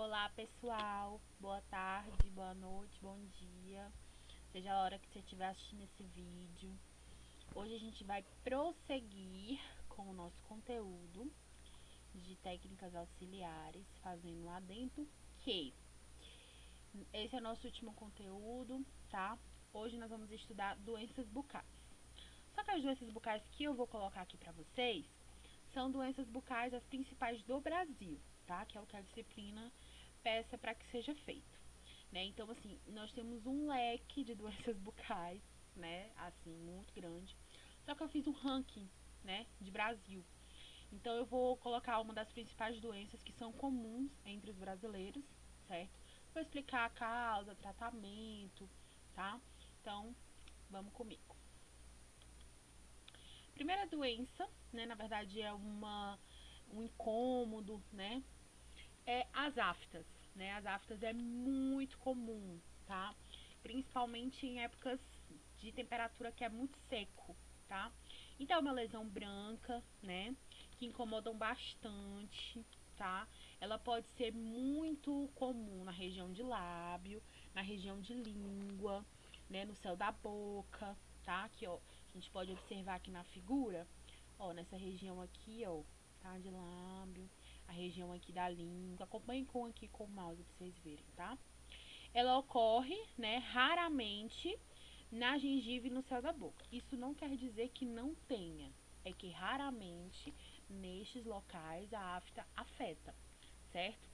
Olá pessoal, boa tarde, boa noite, bom dia, seja a hora que você estiver assistindo esse vídeo. Hoje a gente vai prosseguir com o nosso conteúdo de técnicas auxiliares, fazendo um adendo que esse é o nosso último conteúdo, tá? Hoje nós vamos estudar doenças bucais. Só que as doenças bucais que eu vou colocar aqui pra vocês são doenças bucais as principais do Brasil, tá? Que é o que a disciplina peça para que seja feito, né? Então, assim, nós temos um leque de doenças bucais, né? Assim, muito grande. Só que eu fiz um ranking, né? De Brasil. Então, eu vou colocar uma das principais doenças que são comuns entre os brasileiros, certo? Vou explicar a causa, tratamento, tá? Então, vamos comigo. Primeira doença, né? Na verdade, é um incômodo, né? É as aftas, né? As aftas é muito comum, tá? Principalmente em épocas de temperatura que é muito seco, tá? Então é uma lesão branca, né? Que incomodam bastante, tá? Ela pode ser muito comum na região de lábio, na região de língua, né? No céu da boca, tá? Aqui, ó, a gente pode observar aqui na figura, ó, nessa região aqui, ó, tá? De lábio, a região aqui da língua. Acompanhe aqui com o mouse pra vocês verem, tá? Ela ocorre, né, raramente na gengiva e no céu da boca. Isso não quer dizer que não tenha, é que raramente nestes locais a afta afeta, certo?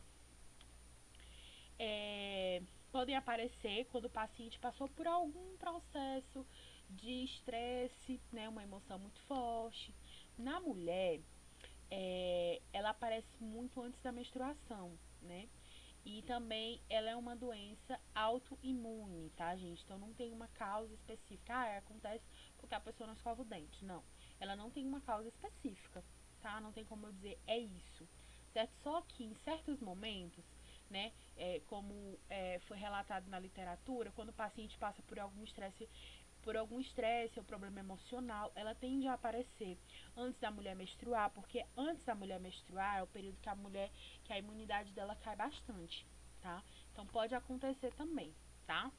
Podem aparecer quando o paciente passou por algum processo de estresse, né, uma emoção muito forte. Na mulher, ela aparece muito antes da menstruação, né? E também ela é uma doença autoimune, tá, gente? Então não tem uma causa específica. Ah, acontece porque a pessoa não escova o dente. Não. Ela não tem uma causa específica, tá? Não tem como eu dizer é isso, certo? Só que em certos momentos, né, como foi relatado na literatura, quando o paciente passa por algum estresse ou problema emocional, ela tende a aparecer antes da mulher menstruar, porque antes da mulher menstruar é o período que a imunidade dela cai bastante, tá? Então pode acontecer também, tá?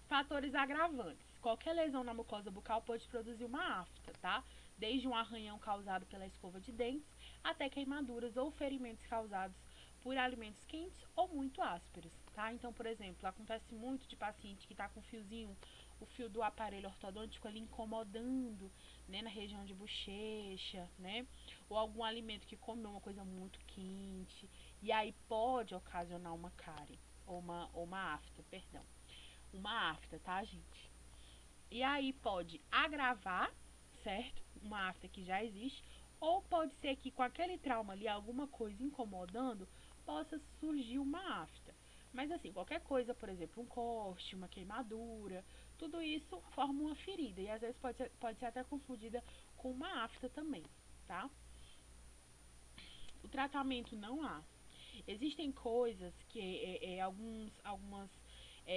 Fatores agravantes. Qualquer lesão na mucosa bucal pode produzir uma afta, tá? Desde um arranhão causado pela escova de dentes até queimaduras ou ferimentos causados por alimentos quentes ou muito ásperos, tá? Então, por exemplo, acontece muito de paciente que tá com o fio do aparelho ortodôntico ali incomodando, né, na região de bochecha, né? Ou algum alimento que comeu uma coisa muito quente, e aí pode ocasionar uma cárie, ou uma afta, perdão. Uma afta, tá, gente? E aí pode agravar, certo? Uma afta que já existe, ou pode ser que com aquele trauma ali, alguma coisa incomodando, possa surgir uma afta. Mas assim, qualquer coisa, por exemplo, um corte, uma queimadura, tudo isso forma uma ferida. E às vezes pode ser até confundida com uma afta também, tá? O tratamento não há. Existem coisas que algumas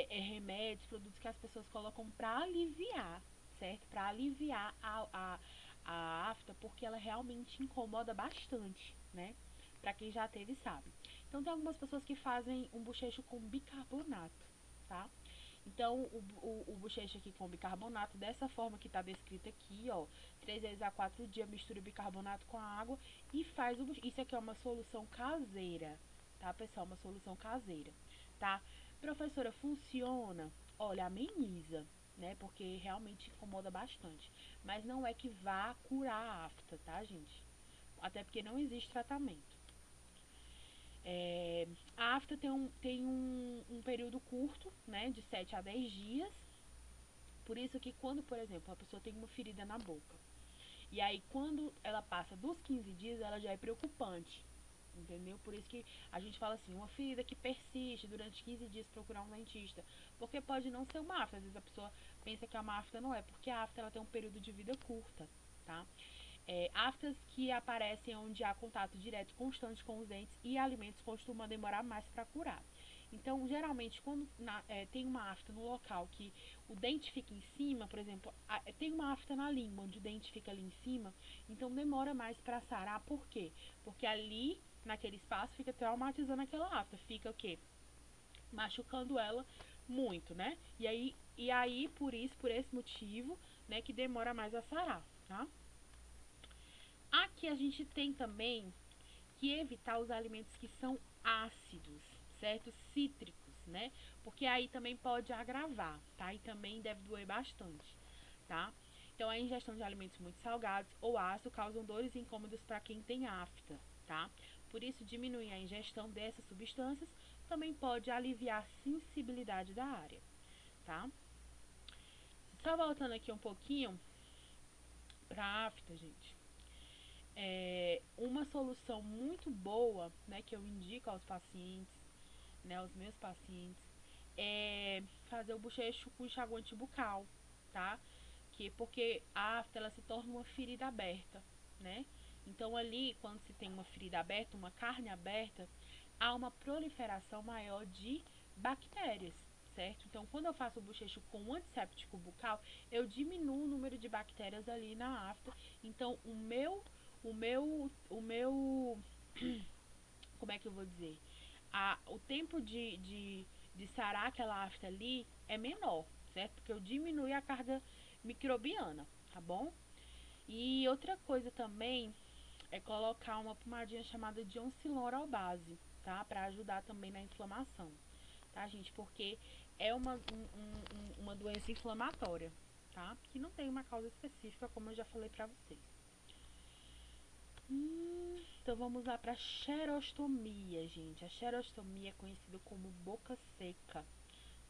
remédios, produtos que as pessoas colocam para aliviar, certo? Para aliviar a afta, porque ela realmente incomoda bastante, né? Para quem já teve sabe. Então tem algumas pessoas que fazem um bochecho com bicarbonato, tá? Então, o bochecho aqui com bicarbonato, dessa forma que tá descrito aqui, ó, 3 vezes a 4 dias, mistura o bicarbonato com a água e faz o bochecho. Isso aqui é uma solução caseira, tá, pessoal? Uma solução caseira, tá? Professora, funciona? Olha, ameniza, né? Porque realmente incomoda bastante. Mas não é que vá curar a afta, tá, gente? Até porque não existe tratamento. A afta tem um período curto, né, de 7 a 10 dias. Por isso que quando, por exemplo, a pessoa tem uma ferida na boca, e aí quando ela passa dos 15 dias, ela já é preocupante, entendeu? Por isso que a gente fala assim, uma ferida que persiste durante 15 dias, procurar um dentista. Porque pode não ser uma afta, às vezes a pessoa pensa que é uma afta, não é, porque a afta ela tem um período de vida curta, tá? Aftas que aparecem onde há contato direto constante com os dentes e alimentos costumam demorar mais para curar. Então, geralmente, quando tem uma afta no local que o dente fica em cima, por exemplo, tem uma afta na língua, onde o dente fica ali em cima, então demora mais para sarar. Por quê? Porque ali, naquele espaço, fica traumatizando aquela afta. Fica o quê? Machucando ela muito, né? E aí por esse motivo, né, que demora mais a sarar, tá? Aqui a gente tem também que evitar os alimentos que são ácidos, certo? Cítricos, né? Porque aí também pode agravar, tá? E também deve doer bastante, tá? Então, a ingestão de alimentos muito salgados ou ácidos causam dores e incômodos para quem tem afta, tá? Por isso, diminuir a ingestão dessas substâncias também pode aliviar a sensibilidade da área, tá? Só voltando aqui um pouquinho para afta, gente. Uma solução muito boa, né, que eu indico aos pacientes, né, aos meus pacientes, é fazer o bochecho com enxaguante bucal, tá? Porque a afta, ela se torna uma ferida aberta, né? Então ali, quando se tem uma ferida aberta, uma carne aberta, há uma proliferação maior de bactérias, certo? Então, quando eu faço o bochecho com um antisséptico bucal, eu diminuo o número de bactérias ali na afta. Então, o meu, como é que eu vou dizer? O tempo de sarar aquela afta ali é menor, certo? Porque eu diminui a carga microbiana, tá bom? E outra coisa também é colocar uma pomadinha chamada de oncilon base, tá? Pra ajudar também na inflamação, tá, gente? Porque é uma doença inflamatória, tá? Que não tem uma causa específica, como eu já falei pra vocês. Então vamos lá para a xerostomia, gente. A xerostomia é conhecida como boca seca,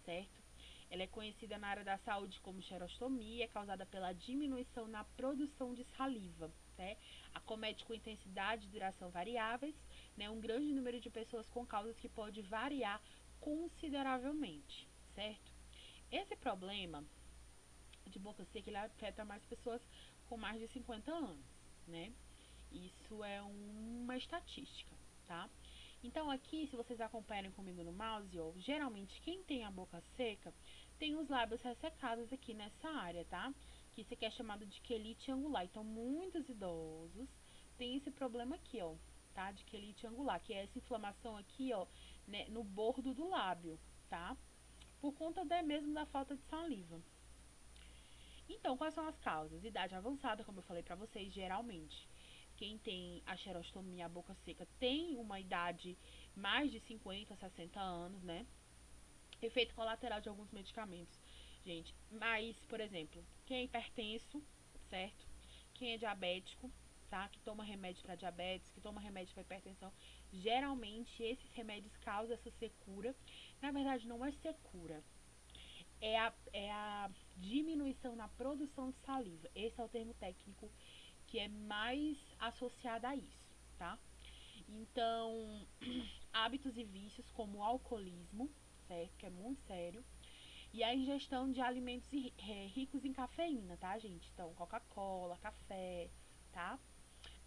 certo? Ela é conhecida na área da saúde como xerostomia, é causada pela diminuição na produção de saliva, né? Acomete com intensidade e duração variáveis, né? Um grande número de pessoas com causas que pode variar consideravelmente, certo? Esse problema de boca seca, ele afeta mais pessoas com mais de 50 anos, né? Isso é uma estatística, tá? Então aqui, se vocês acompanharem comigo no mouse, ó, geralmente quem tem a boca seca tem os lábios ressecados aqui nessa área, tá? Que isso aqui é chamado de quelite angular. Então muitos idosos têm esse problema aqui, ó, tá? De quelite angular, que é essa inflamação aqui, ó, né, no bordo do lábio, tá? Por conta mesmo da falta de saliva. Então, quais são as causas? Idade avançada, como eu falei pra vocês, geralmente. Quem tem a xerostomia, a boca seca, tem uma idade mais de 50, 60 anos, né? Efeito colateral de alguns medicamentos, gente. Mas, por exemplo, quem é hipertenso, certo? Quem é diabético, tá? Que toma remédio para diabetes, que toma remédio para hipertensão. Geralmente, esses remédios causam essa secura. Na verdade, não é secura. É a diminuição na produção de saliva. Esse é o termo técnico que é mais associado a isso, tá? Então, hábitos e vícios como o alcoolismo, certo? Que é muito sério. E a ingestão de alimentos ricos em cafeína, tá, gente? Então, Coca-Cola, café, tá?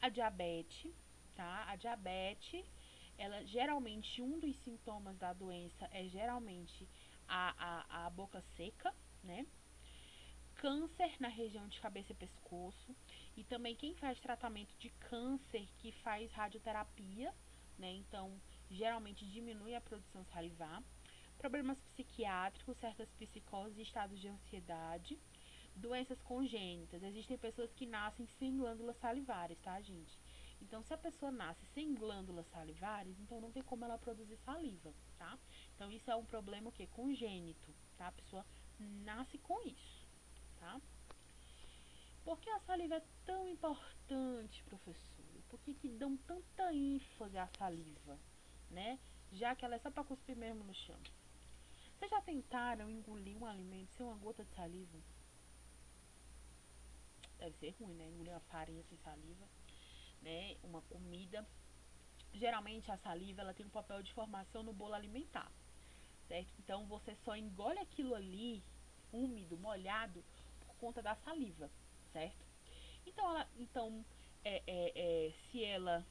A diabetes, tá? A diabetes, ela geralmente, um dos sintomas da doença é geralmente a boca seca, né? Câncer na região de cabeça e pescoço. E também quem faz tratamento de câncer que faz radioterapia, né? Então, geralmente diminui a produção salivar. Problemas psiquiátricos, certas psicoses e estados de ansiedade. Doenças congênitas. Existem pessoas que nascem sem glândulas salivares, tá, gente? Então, se a pessoa nasce sem glândulas salivares, então não tem como ela produzir saliva, tá? Então, isso é um problema o quê? Congênito, tá? A pessoa nasce com isso, tá? Por que a saliva é tão importante, professor? Por que dão tanta ênfase à saliva, né? Já que ela é só para cuspir mesmo no chão. Vocês já tentaram engolir um alimento sem uma gota de saliva? Deve ser ruim, né? Engolir uma farinha sem saliva, né? Uma comida. Geralmente a saliva ela tem um papel de formação no bolo alimentar, certo? Então você só engole aquilo ali, úmido, molhado, por conta da saliva, certo? Então, se ela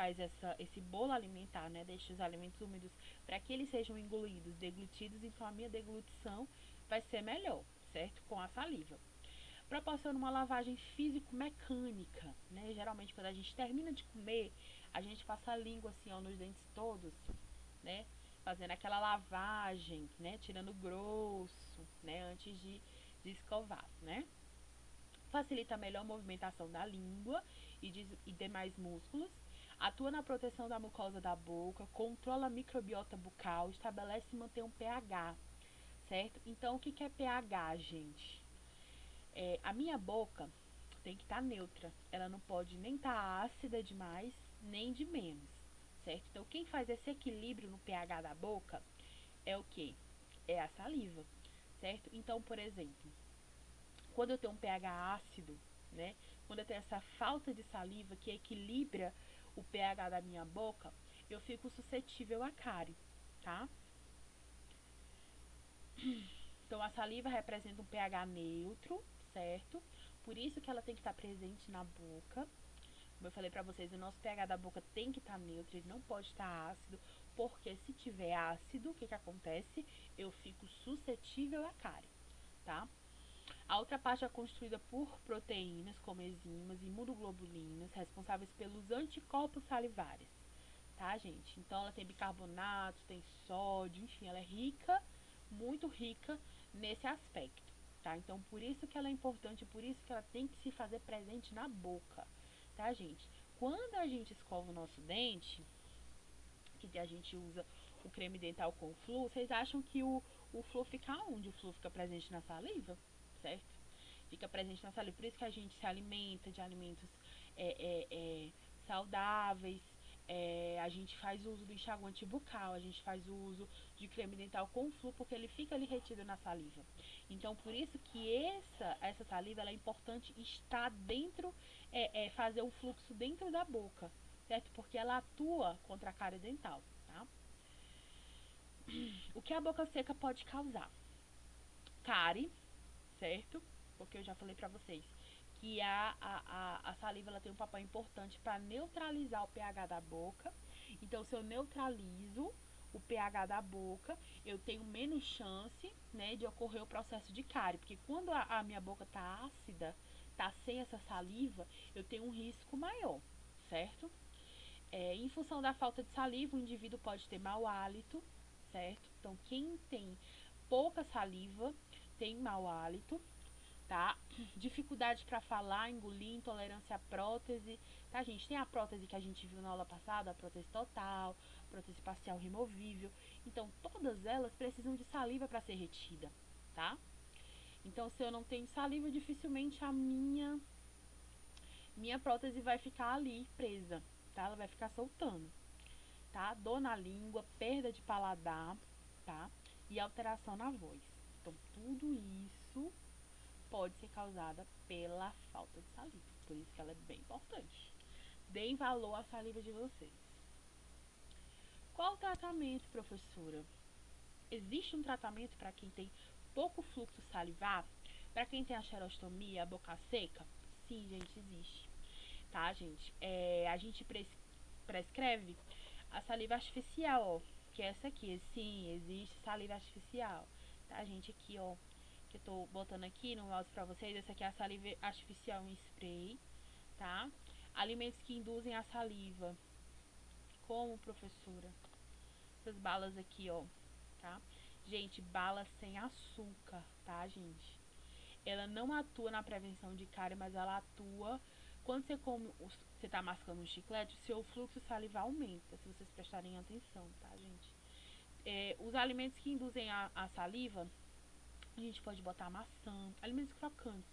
faz esse bolo alimentar, né? Deixa os alimentos úmidos para que eles sejam engolidos, deglutidos. Então, a minha deglutição vai ser melhor, certo? Com a saliva. Proporciona uma lavagem físico-mecânica, né? Geralmente, quando a gente termina de comer, a gente passa a língua assim, ó, nos dentes todos, né? Fazendo aquela lavagem, né? Tirando o grosso, né? Antes de escovar, né? Facilita a melhor movimentação da língua e demais músculos. Atua na proteção da mucosa da boca, controla a microbiota bucal, estabelece e mantém um pH, certo? Então, o que é pH, gente? A minha boca tem que estar neutra. Ela não pode nem estar ácida demais, nem de menos, certo? Então, quem faz esse equilíbrio no pH da boca é o quê? É a saliva, certo? Então, por exemplo, quando eu tenho um pH ácido, né? Quando eu tenho essa falta de saliva que equilibra o pH da minha boca, eu fico suscetível a cárie, tá? Então, a saliva representa um pH neutro, certo? Por isso que ela tem que estar presente na boca. Como eu falei pra vocês, o nosso pH da boca tem que estar neutro, ele não pode estar ácido, porque se tiver ácido, o que acontece? Eu fico suscetível a cárie, tá? A outra parte é constituída por proteínas, como enzimas e imunoglobulinas, responsáveis pelos anticorpos salivares, tá, gente? Então, ela tem bicarbonato, tem sódio, enfim, ela é rica, muito rica nesse aspecto, tá? Então, por isso que ela é importante, por isso que ela tem que se fazer presente na boca, tá, gente? Quando a gente escova o nosso dente, que a gente usa o creme dental com flu, vocês acham que o flu fica onde? O flu fica presente na saliva, certo? Fica presente na saliva. Por isso que a gente se alimenta de alimentos saudáveis. A gente faz uso do enxaguante bucal, a gente faz uso de creme dental com flu, porque ele fica ali retido na saliva. Então, por isso que essa saliva ela é importante estar dentro, fazer o fluxo dentro da boca, certo? Porque ela atua contra a cárie dental, tá? O que a boca seca pode causar? Cárie, certo? Porque eu já falei pra vocês que a saliva ela tem um papel importante para neutralizar o pH da boca. Então, se eu neutralizo o pH da boca, eu tenho menos chance, né, de ocorrer o processo de cárie. Porque quando a minha boca tá ácida, tá sem essa saliva, eu tenho um risco maior, certo? Em função da falta de saliva, o indivíduo pode ter mau hálito, certo? Então, quem tem pouca saliva tem mau hálito, tá? Dificuldade para falar, engolir, intolerância à prótese, tá, gente? Tem a prótese que a gente viu na aula passada, a prótese total, prótese parcial removível. Então, todas elas precisam de saliva para ser retida, tá? Então, se eu não tenho saliva, dificilmente a minha prótese vai ficar ali presa, tá? Ela vai ficar soltando, tá? Dor na língua, perda de paladar, tá? E alteração na voz. Então, tudo isso pode ser causada pela falta de saliva. Por isso que ela é bem importante. Deem valor à saliva de vocês. Qual o tratamento, professora? Existe um tratamento para quem tem pouco fluxo salivar? Para quem tem a xerostomia, a boca seca? Sim, gente, existe. Tá, gente? A gente prescreve a saliva artificial, ó. Que é essa aqui. Sim, existe saliva artificial. Tá, gente? Aqui, ó. Que eu tô botando aqui no mouse pra vocês. Essa aqui é a saliva artificial em spray, tá? Alimentos que induzem a saliva. Como, professora? Essas balas aqui, ó, tá? Gente, bala sem açúcar, tá, gente? Ela não atua na prevenção de cárie, mas ela atua quando você come, você tá mascando um chiclete, o seu fluxo salivar aumenta, se vocês prestarem atenção, tá, gente? Os alimentos que induzem a saliva, a gente pode botar a maçã, alimentos crocantes,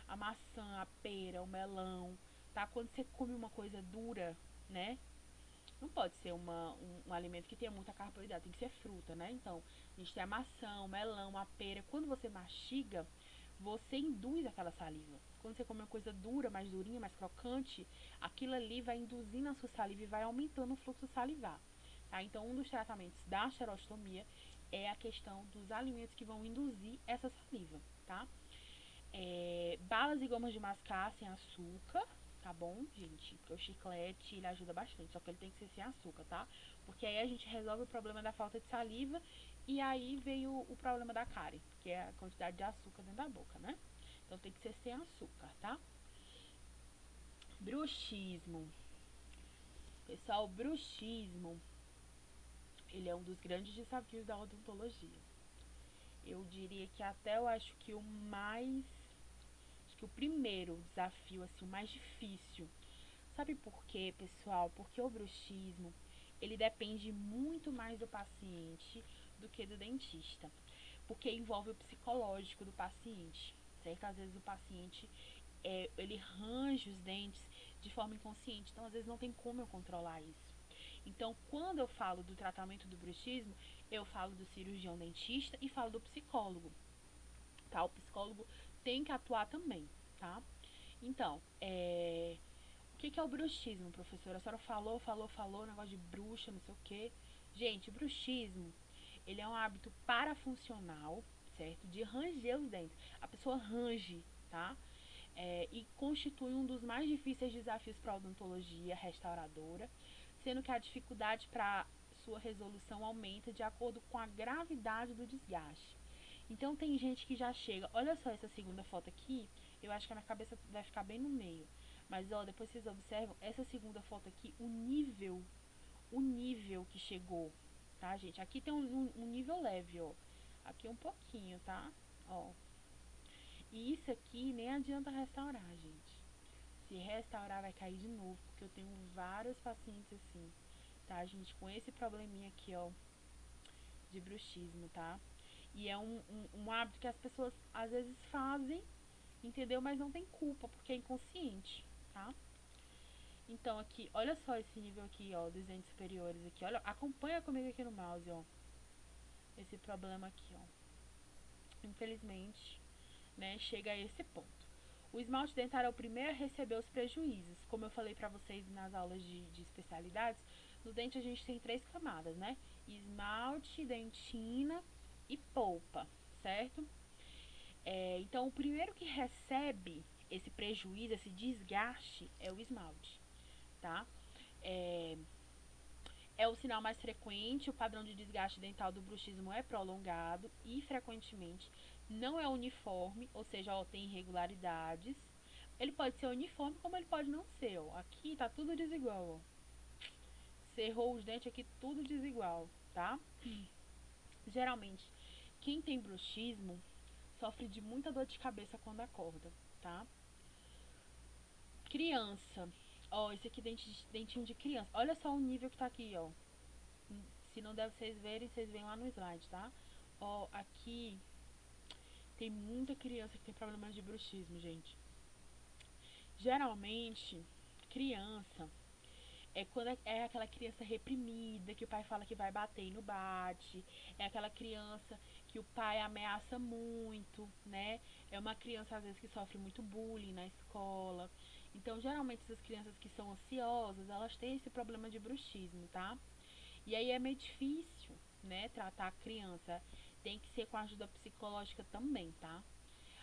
a maçã, a pera, o melão, tá? Quando você come uma coisa dura, né? Não pode ser um alimento que tenha muita carboidrato, tem que ser fruta, né? Então, a gente tem a maçã, o melão, a pera. Quando você mastiga, você induz aquela saliva. Quando você come uma coisa dura, mais durinha, mais crocante, aquilo ali vai induzindo a sua saliva e vai aumentando o fluxo salivar, tá? Então, um dos tratamentos da xerostomia é a questão dos alimentos que vão induzir essa saliva, tá? Balas e gomas de mascar sem açúcar, tá bom, gente? Porque o chiclete, ele ajuda bastante, só que ele tem que ser sem açúcar, tá? Porque aí a gente resolve o problema da falta de saliva e aí vem o problema da cárie, que é a quantidade de açúcar dentro da boca, né? Então tem que ser sem açúcar, tá? Bruxismo. Pessoal, o bruxismo, ele é um dos grandes desafios da odontologia. Eu diria que até eu acho que acho que o primeiro desafio, assim, o mais difícil. Sabe por quê, pessoal? Porque o bruxismo, ele depende muito mais do paciente do que do dentista. Porque envolve o psicológico do paciente, certo? Às vezes o paciente, ele range os dentes de forma inconsciente, então às vezes não tem como eu controlar isso. Então, quando eu falo do tratamento do bruxismo, eu falo do cirurgião dentista e falo do psicólogo, tá? O psicólogo tem que atuar também, tá? Então, o que é o bruxismo, professora? A senhora falou, negócio de bruxa, não sei o quê. Gente, o bruxismo, ele é um hábito parafuncional, certo? De ranger os dentes. A pessoa range, tá? E constitui um dos mais difíceis desafios para a odontologia restauradora, sendo que a dificuldade para sua resolução aumenta de acordo com a gravidade do desgaste. Então tem gente que já chega, olha só essa segunda foto aqui, eu acho que a minha cabeça vai ficar bem no meio, mas ó, depois vocês observam essa segunda foto aqui, o nível que chegou, tá, gente? Aqui tem um nível leve, ó, aqui um pouquinho, tá, ó. E isso aqui nem adianta restaurar, gente. Se restaurar vai cair de novo, porque eu tenho vários pacientes assim, tá, gente, com esse probleminha aqui, ó, de bruxismo, tá? E é um hábito que as pessoas às vezes fazem, entendeu? Mas não tem culpa, porque é inconsciente, tá? Então aqui, olha só esse nível aqui, ó, dos dentes superiores aqui. Olha, acompanha comigo aqui no mouse, ó. Esse problema aqui, ó. Infelizmente, né, chega a esse ponto. O esmalte dentário é o primeiro a receber os prejuízos. Como eu falei pra vocês nas aulas de especialidades, no dente a gente tem 3 camadas, né? Esmalte, dentina e polpa, certo? Então, o primeiro que recebe esse prejuízo, esse desgaste, é o esmalte, tá? É, é o sinal mais frequente, o padrão de desgaste dental do bruxismo é prolongado e frequentemente não é uniforme, ou seja, ó, tem irregularidades. Ele pode ser uniforme, como ele pode não ser, ó. Aqui tá tudo desigual, ó. Cerrou os dentes aqui, tudo desigual, tá? Geralmente, quem tem bruxismo sofre de muita dor de cabeça quando acorda, tá? Criança. Ó, esse aqui dentinho de criança. Olha só o nível que tá aqui, ó. Se não deve vocês verem, vocês veem lá no slide, tá? Ó, aqui tem muita criança que tem problemas de bruxismo, gente. Geralmente, criança quando é aquela criança reprimida, que o pai fala que vai bater e não bate. É aquela criança que o pai ameaça muito, né? É uma criança, às vezes, que sofre muito bullying na escola. Então, geralmente, essas crianças que são ansiosas, elas têm esse problema de bruxismo, tá? E aí é meio difícil, né, tratar a criança. Tem que ser com ajuda psicológica também, tá?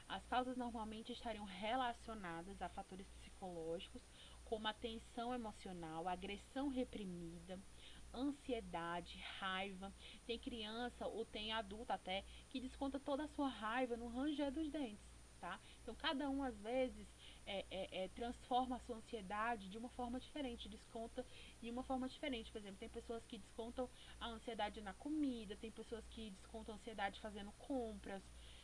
As causas normalmente estariam relacionadas a fatores psicológicos, como a tensão emocional, agressão reprimida, ansiedade, raiva. Tem criança ou tem adulto até que desconta toda a sua raiva no ranger dos dentes, tá? Então cada um às vezes transforma a sua ansiedade de uma forma diferente, desconta de uma forma diferente. Por exemplo, tem pessoas que descontam a ansiedade na comida, tem pessoas que descontam a ansiedade fazendo compras,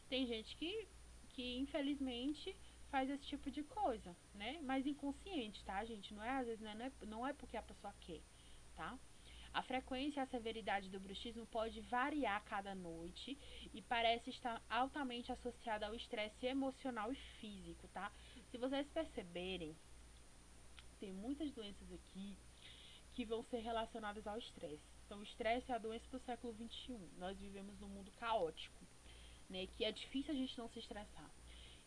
tem gente que infelizmente faz esse tipo de coisa, né? Mas inconsciente, tá, gente? Não é às vezes não é porque a pessoa quer, tá? A frequência e a severidade do bruxismo pode variar cada noite e parece estar altamente associada ao estresse emocional e físico, tá? Se vocês perceberem, tem muitas doenças aqui que vão ser relacionadas ao estresse. Então, o estresse é a doença do século XXI. Nós vivemos num mundo caótico, né? Que é difícil a gente não se estressar.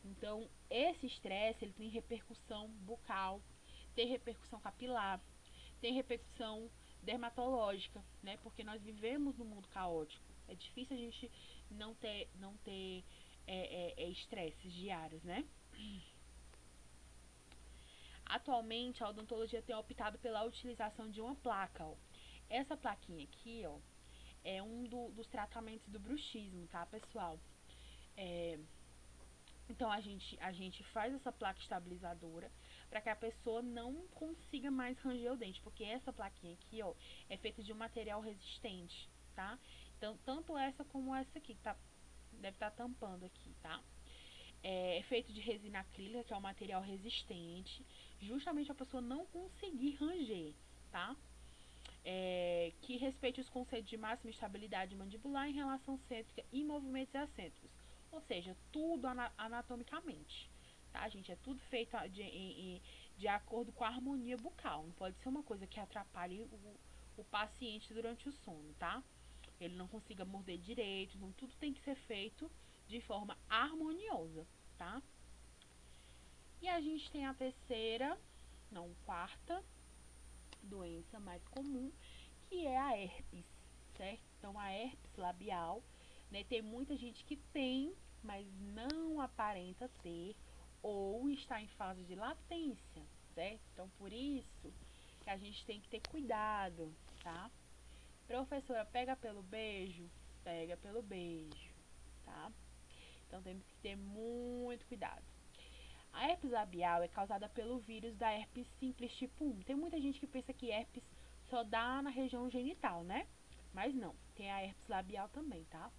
Então, esse estresse, ele tem repercussão bucal, tem repercussão capilar, tem repercussão dermatológica, né? Porque nós vivemos num mundo caótico. É difícil a gente não ter estresses diários, né? Atualmente, a odontologia tem optado pela utilização de uma placa, ó. Essa plaquinha aqui, ó, é dos tratamentos do bruxismo, tá, pessoal? Então, a gente faz essa placa estabilizadora para que a pessoa não consiga mais ranger o dente, porque essa plaquinha aqui, ó, é feita de um material resistente, tá? Então, tanto essa como essa aqui, que deve estar tampando aqui, tá? É feito de resina acrílica, que é um material resistente, justamente a pessoa não conseguir ranger, tá? Que respeite os conceitos de máxima estabilidade mandibular em relação cêntrica e movimentos excêntricos. Ou seja, tudo anatomicamente, tá, gente? É tudo feito de acordo com a harmonia bucal. Não pode ser uma coisa que atrapalhe o paciente durante o sono, tá? Ele não consiga morder direito, então tudo tem que ser feito de forma harmoniosa, tá? E a gente tem a terceira, não, quarta doença mais comum, que é a herpes, certo? Então, a herpes labial, né, tem muita gente que tem, mas não aparenta ter, ou está em fase de latência, certo? Então, por isso que a gente tem que ter cuidado, tá? Professora, pega pelo beijo? Pega pelo beijo, tá? Então, temos que ter muito cuidado. A herpes labial é causada pelo vírus da herpes simples tipo 1. Tem muita gente que pensa que herpes só dá na região genital, né? Mas não, tem a herpes labial também, tá?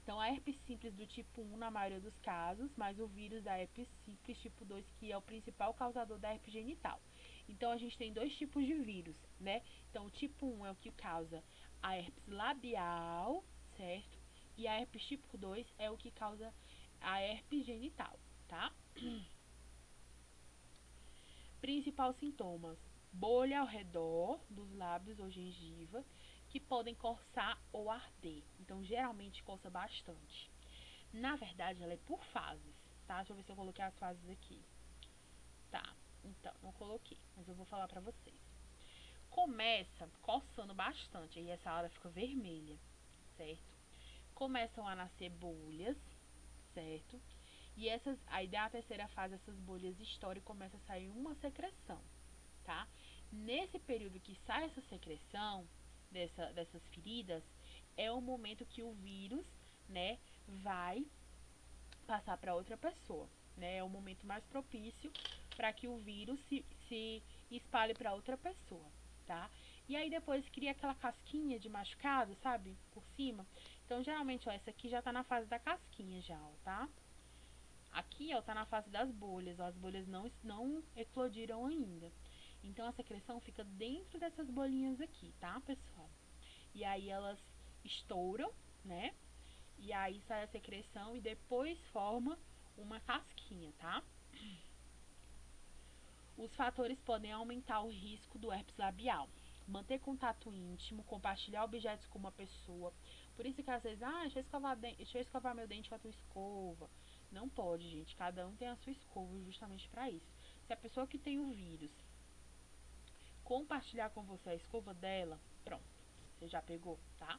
Então, a herpes simples do tipo 1 na maioria dos casos, mas o vírus da herpes simples tipo 2, que é o principal causador da herpes genital. Então, a gente tem dois tipos de vírus, né? Então, o tipo 1 é o que causa a herpes labial, certo? E a herpes tipo 2 é o que causa a herpes genital, tá? Principais sintomas: bolha ao redor dos lábios ou gengiva, que podem coçar ou arder. Então, geralmente coça bastante. Na verdade, ela é por fases, tá? Deixa eu ver se eu coloquei as fases aqui. Tá, então, não coloquei, mas eu vou falar pra vocês. Começa coçando bastante, aí essa hora fica vermelha, certo? Começam a nascer bolhas, certo? E aí da terceira fase, essas bolhas estouram e começa a sair uma secreção, tá? Nesse período que sai essa secreção dessas feridas, é o momento que o vírus, né, vai passar para outra pessoa, né? É o momento mais propício para que o vírus se espalhe para outra pessoa, tá? E aí depois cria aquela casquinha de machucado, sabe? Por cima. Então, geralmente, ó, essa aqui já tá na fase da casquinha já, ó, tá? Aqui, ó, tá na fase das bolhas, ó, as bolhas não eclodiram ainda. Então, a secreção fica dentro dessas bolinhas aqui, tá, pessoal? E aí elas estouram, né? E aí sai a secreção e depois forma uma casquinha, tá? Os fatores podem aumentar o risco do herpes labial. Manter contato íntimo, compartilhar objetos com uma pessoa. Por isso que às vezes, deixa eu escovar meu dente com a tua escova. Não pode, gente. Cada um tem a sua escova justamente para isso. Se a pessoa que tem o vírus compartilhar com você a escova dela, pronto. Você já pegou, tá?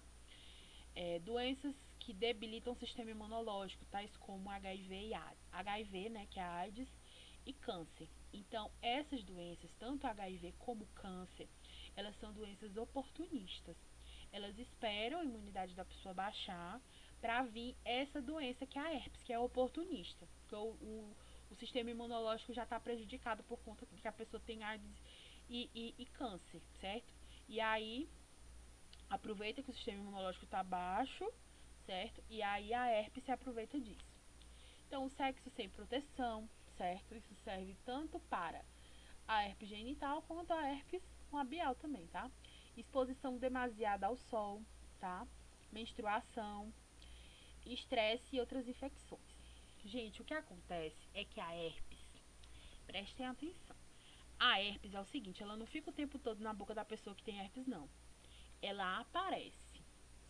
Doenças que debilitam o sistema imunológico, tais como HIV, né, que é a AIDS, e câncer. Então, essas doenças, tanto HIV como câncer, elas são doenças oportunistas. Elas esperam a imunidade da pessoa baixar para vir essa doença que é a herpes, que é oportunista. Porque o sistema imunológico já está prejudicado por conta que a pessoa tem AIDS e câncer, certo? E aí, aproveita que o sistema imunológico está baixo, certo? E aí a herpes se aproveita disso. Então, o sexo sem proteção, certo? Isso serve tanto para a herpes genital quanto a herpes labial também, tá? Exposição demasiada ao sol, tá? Menstruação, estresse e outras infecções. Gente, o que acontece é que a herpes, prestem atenção, a herpes é o seguinte, ela não fica o tempo todo na boca da pessoa que tem herpes, não. Ela aparece,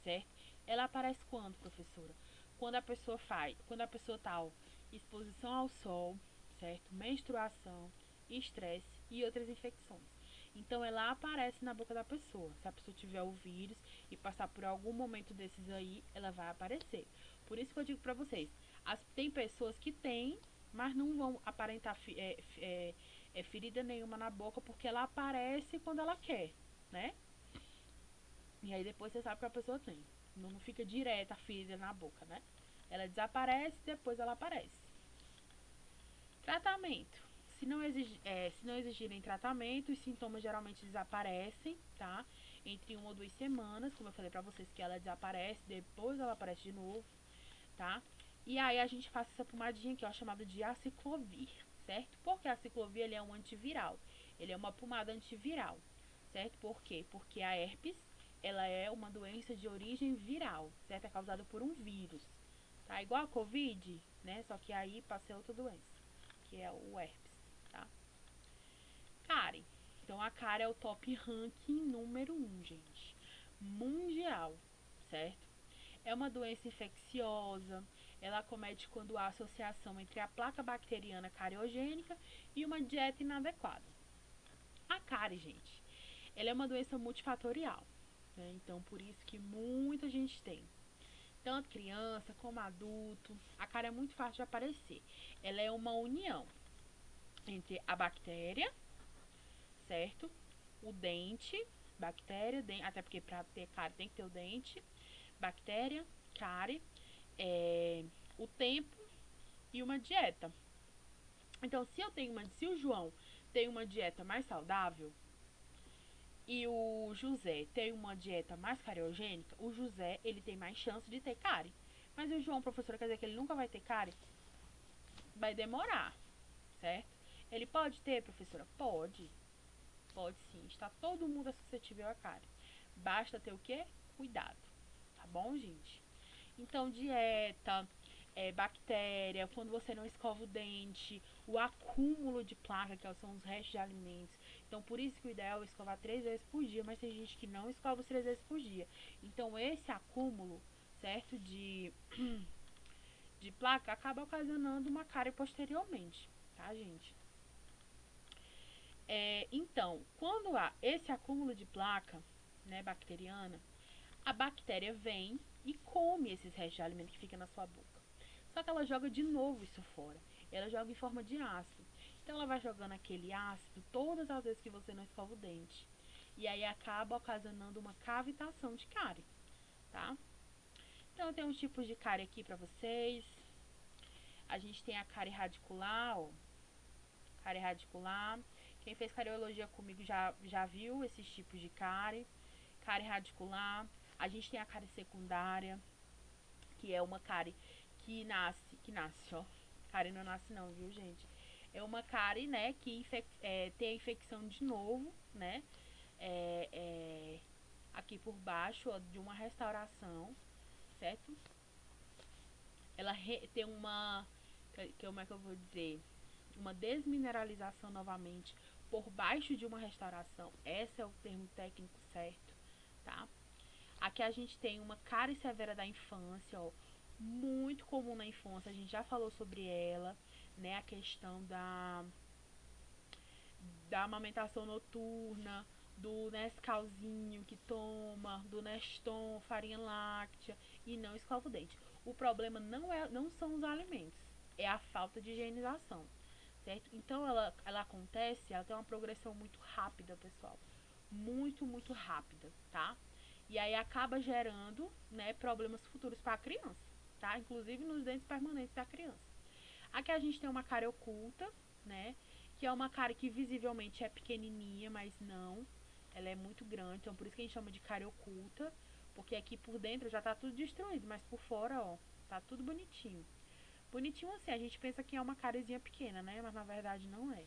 certo? Ela aparece quando, professora? Quando a pessoa tá, ó, exposição ao sol, certo? Menstruação, estresse e outras infecções. Então, ela aparece na boca da pessoa. Se a pessoa tiver o vírus e passar por algum momento desses aí, ela vai aparecer. Por isso que eu digo pra vocês, tem pessoas que têm, mas não vão aparentar ferida nenhuma na boca, porque ela aparece quando ela quer, né? E aí depois você sabe que a pessoa tem. Não fica direta a ferida na boca, né? Ela desaparece, depois ela aparece. Tratamento. Se não exigirem tratamento, os sintomas geralmente desaparecem, tá? Entre 1 ou 2 semanas, como eu falei pra vocês, que ela desaparece, depois ela aparece de novo, tá? E aí a gente faz essa pomadinha aqui, ó, chamada de aciclovir, certo? Porque a aciclovir, ele é um antiviral. Ele é uma pomada antiviral, certo? Por quê? Porque a herpes, ela é uma doença de origem viral, certo? É causada por um vírus, tá? Igual a Covid, né? Só que aí passa outra doença, que é o herpes, tá? Cárie. Então a cárie é o top ranking número 1, gente. Mundial, certo? É uma doença infecciosa. Ela acomete quando há associação entre a placa bacteriana cariogênica e uma dieta inadequada. A cárie, gente, ela é uma doença multifatorial, né? Então, por isso que muita gente tem. Tanto criança como adulto. A cárie é muito fácil de aparecer. Ela é uma união entre a bactéria, certo? O dente, bactéria, até porque para ter cárie tem que ter o dente, bactéria, cárie, o tempo e uma dieta. Então, se o João tem uma dieta mais saudável e o José tem uma dieta mais cariogênica, o José, ele tem mais chance de ter cárie. Mas o João, professora, quer dizer que ele nunca vai ter cárie? Vai demorar, certo? Ele pode ter, professora? Pode. Pode sim. Está todo mundo suscetível a cárie. Basta ter o quê? Cuidado. Tá bom, gente? Então, dieta, bactéria, quando você não escova o dente, o acúmulo de placa, que são os restos de alimentos. Então, por isso que o ideal é escovar 3 vezes por dia, mas tem gente que não escova os 3 vezes por dia. Então, esse acúmulo, certo, de placa acaba ocasionando uma cárie posteriormente, tá, gente? Então, quando há esse acúmulo de placa, né, bacteriana, a bactéria vem e come esses restos de alimento que fica na sua boca. Só que ela joga de novo isso fora. Ela joga em forma de ácido. Então ela vai jogando aquele ácido todas as vezes que você não escova o dente. E aí acaba ocasionando uma cavitação de cárie, tá? Então tem uns tipos de cárie aqui pra vocês. A gente tem a cárie radicular, ó. Cárie radicular. Quem fez cariologia comigo já viu esses tipos de cárie. Cárie radicular. A gente tem a cárie secundária, que é uma cárie que nasce, ó. Cárie não nasce não, viu, gente? É uma cárie, né, que tem a infecção de novo, né? Aqui por baixo, ó, de uma restauração, certo? Ela tem como é que eu vou dizer? Uma desmineralização novamente por baixo de uma restauração. Esse é o termo técnico certo, tá? Aqui a gente tem uma cárie severa da infância, ó, muito comum na infância, a gente já falou sobre ela, né? A questão da amamentação noturna, do Nescauzinho que toma, do Neston, farinha láctea e não escova o dente. O problema não são os alimentos, é a falta de higienização, certo? Então ela acontece, ela tem uma progressão muito rápida, pessoal, muito rápida, tá? E aí acaba gerando, né, problemas futuros para a criança, tá? Inclusive nos dentes permanentes da criança. Aqui a gente tem uma cárie oculta, né? Que é uma cárie que visivelmente é pequenininha, mas não. Ela é muito grande, então por isso que a gente chama de cárie oculta. Porque aqui por dentro já tá tudo destruído, mas por fora, ó, tá tudo bonitinho. Bonitinho assim, a gente pensa que é uma cáriezinha pequena, né? Mas na verdade não é.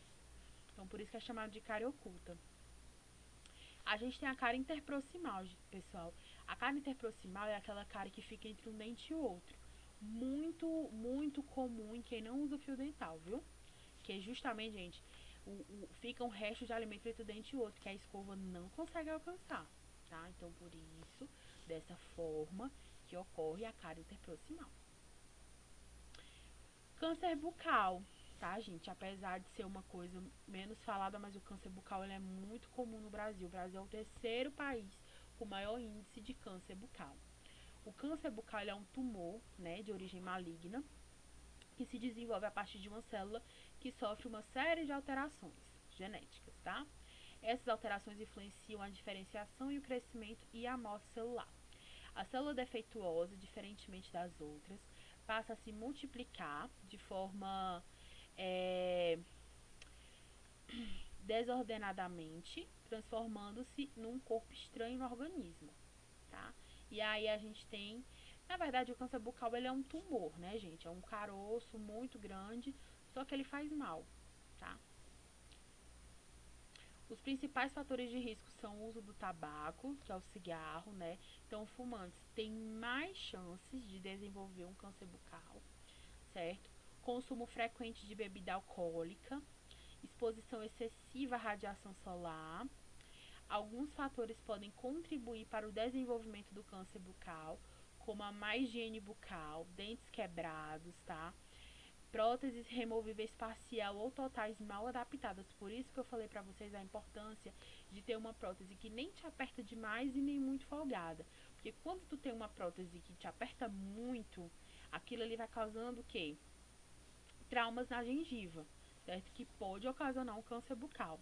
Então por isso que é chamado de cárie oculta. A gente tem a cárie interproximal, pessoal. A cárie interproximal é aquela cárie que fica entre um dente e o outro. Muito comum em quem não usa fio dental, viu? Que é justamente, gente, fica um resto de alimento entre um dente e o outro, que a escova não consegue alcançar, tá? Então, por isso, dessa forma que ocorre a cárie interproximal. Câncer bucal, tá, gente? Apesar de ser uma coisa menos falada, mas o câncer bucal ele é muito comum no Brasil. O Brasil é o terceiro país com maior índice de câncer bucal. O câncer bucal é um tumor, né, de origem maligna, que se desenvolve a partir de uma célula que sofre uma série de alterações. genéticas, tá? Essas alterações influenciam a diferenciação e o crescimento e a morte celular. A célula defeituosa, diferentemente das outras, passa a se multiplicar de forma desordenadamente, transformando-se num corpo estranho no organismo, tá? E aí a gente tem, na verdade, o câncer bucal ele é um tumor, né, gente? É um caroço muito grande, só que ele faz mal, tá? Os principais fatores de risco são o uso do tabaco, que é o cigarro, né? Então, fumantes têm mais chances de desenvolver um câncer bucal, certo? Consumo frequente de bebida alcoólica, exposição excessiva à radiação solar. Alguns fatores podem contribuir para o desenvolvimento do câncer bucal, como a má higiene bucal, dentes quebrados, tá? Próteses removíveis parcial ou totais mal adaptadas. Por isso que eu falei pra vocês a importância de ter uma prótese que nem te aperta demais e nem muito folgada. Porque quando tu tem uma prótese que te aperta muito, aquilo ali vai causando o quê? Traumas na gengiva, certo? Que pode ocasionar um câncer bucal.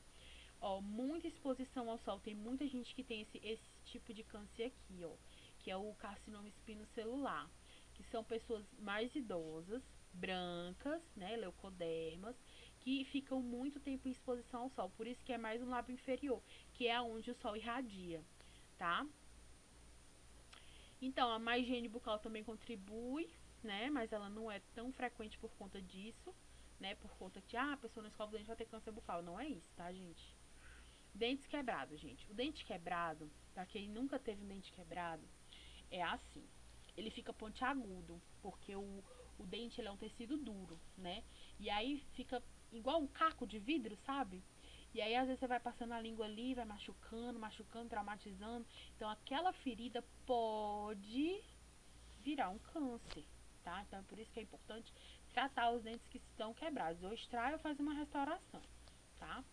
Ó, muita exposição ao sol. Tem muita gente que tem esse tipo de câncer aqui, ó, que é o carcinoma espinocelular, que são pessoas mais idosas, brancas, né, leucodermas, que ficam muito tempo em exposição ao sol. Por isso que é mais no lábio inferior, que é onde o sol irradia, tá? Então, a má higiene bucal também contribui, né, mas ela não é tão frequente por conta disso, né, por conta que a pessoa não escova o dente vai ter câncer bucal. Não é isso, tá, gente? Dentes quebrados, gente. O dente quebrado, pra quem nunca teve um dente quebrado, é assim. Ele fica pontiagudo, porque o dente ele é um tecido duro, né? E aí fica igual um caco de vidro, sabe? E aí às vezes você vai passando a língua ali, vai machucando, machucando, traumatizando. Então aquela ferida pode virar um câncer, tá? Então é por isso que é importante tratar os dentes que estão quebrados. Ou extrai ou faz uma restauração, tá?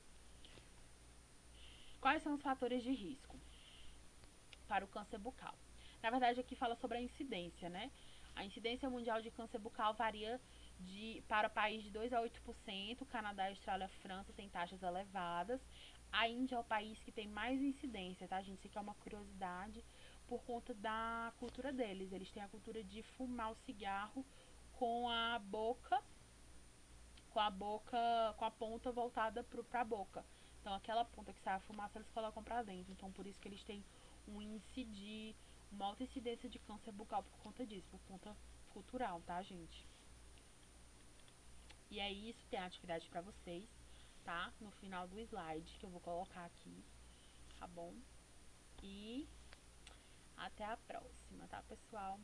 Quais são os fatores de risco para o câncer bucal? Na verdade, aqui fala sobre a incidência, né? A incidência mundial de câncer bucal varia para país de 2 a 8%. Canadá, Austrália, França têm taxas elevadas. A Índia é o país que tem mais incidência, tá, gente? Isso aqui é uma curiosidade por conta da cultura deles. Eles têm a cultura de fumar o cigarro com a boca, com a ponta voltada para a boca. Então, aquela ponta que sai a fumaça, eles colocam pra dentro. Então, por isso que eles têm um índice de uma alta incidência de câncer bucal por conta disso, por conta cultural, tá, gente? E é isso, tem a atividade pra vocês, tá? No final do slide, que eu vou colocar aqui, tá bom? E até a próxima, tá, pessoal?